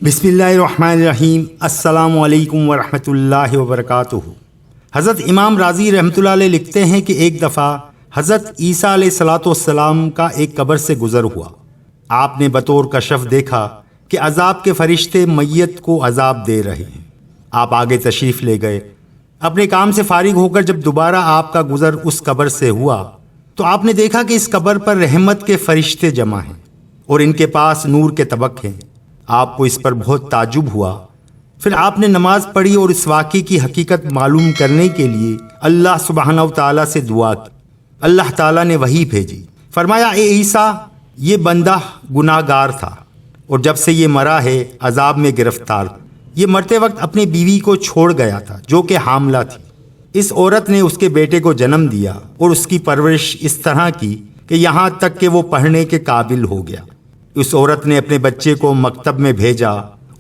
बिस्मिल्लाहिर्रहमानिर्रहीम। अस्सलामु अलैकुम वरहमतुल्लाहि वबरकातुहू। हज़रत इमाम राज़ी रहमतुल्लाह अलैह लिखते हैं कि एक दफ़ा हज़रत ईसा अलैहिस्सलाम का एक कब्र से गुज़र हुआ। आपने बतौर कशफ देखा कि अज़ाब के फ़रिश्ते मैयत को अज़ाब दे रहे हैं। आप आगे तशरीफ़ ले गए। अपने काम से फारिग होकर जब दोबारा आपका गुज़र उस कब्र से हुआ तो आपने देखा कि इस कब्र पर रहमत के फ़रिश्ते जमा हैं और इनके पास नूर के तबक हैं। आपको इस पर बहुत ताजुब हुआ। फिर आपने नमाज पढ़ी और इस वाक़े की हकीकत मालूम करने के लिए अल्लाह सुब्हानहू तआला से दुआ की। अल्लाह ताला ने वही भेजी, फरमाया, ए ईसा, ये बंदा गुनाहगार था और जब से ये मरा है अजाब में गिरफ्तार। ये मरते वक्त अपनी बीवी को छोड़ गया था जो कि हामला थी। इस औरत ने उसके बेटे को जन्म दिया और उसकी परवरिश इस तरह की कि यहाँ तक कि वो पढ़ने के काबिल हो गया। उस औरत ने अपने बच्चे को मकतब में भेजा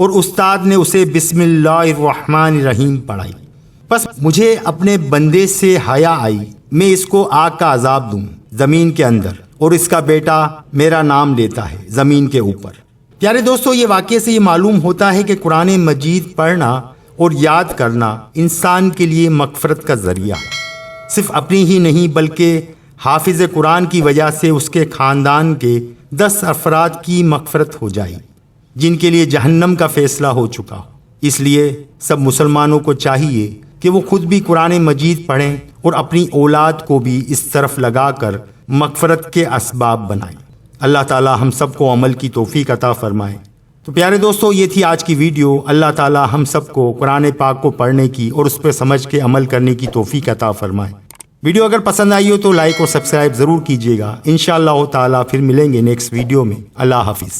और उस्ताद ने उसे बिस्मिल्लाहिर्रहमानिर्रहीम पढ़ाई। बस मुझे अपने बंदे से हया आई, मैं इसको आग का अजाब दूं ज़मीन के अंदर और इसका बेटा मेरा नाम लेता है ज़मीन के ऊपर। प्यारे दोस्तों, ये वाक़े से ये मालूम होता है कि कुरान मजीद पढ़ना और याद करना इंसान के लिए मग़फ़रत का ज़रिया है। सिर्फ़ अपनी ही नहीं बल्कि हाफिज़ कुरान की वजह से उसके ख़ानदान के 10 अफराद की मग़फ़रत हो जाए जिनके लिए जहन्नम का फ़ैसला हो चुका हो। इसलिए सब मुसलमानों को चाहिए कि वो खुद भी कुरान मजीद पढ़ें और अपनी औलाद को भी इस तरफ लगाकर मग़फ़रत के असबाब बनाएं। अल्लाह ताला हम सबको अमल की तौफ़ीक अता फ़रमाए। तो प्यारे दोस्तों, ये थी आज की वीडियो। अल्लाह ताला हम सबको कुरान पाक को पढ़ने की और उस पर समझ के अमल करने की तौफ़ीक अता फ़रमाए। वीडियो अगर पसंद आई हो तो लाइक और सब्सक्राइब ज़रूर कीजिएगा। इंशाअल्लाह ताला फिर मिलेंगे नेक्स्ट वीडियो में। अल्लाह हाफिज़।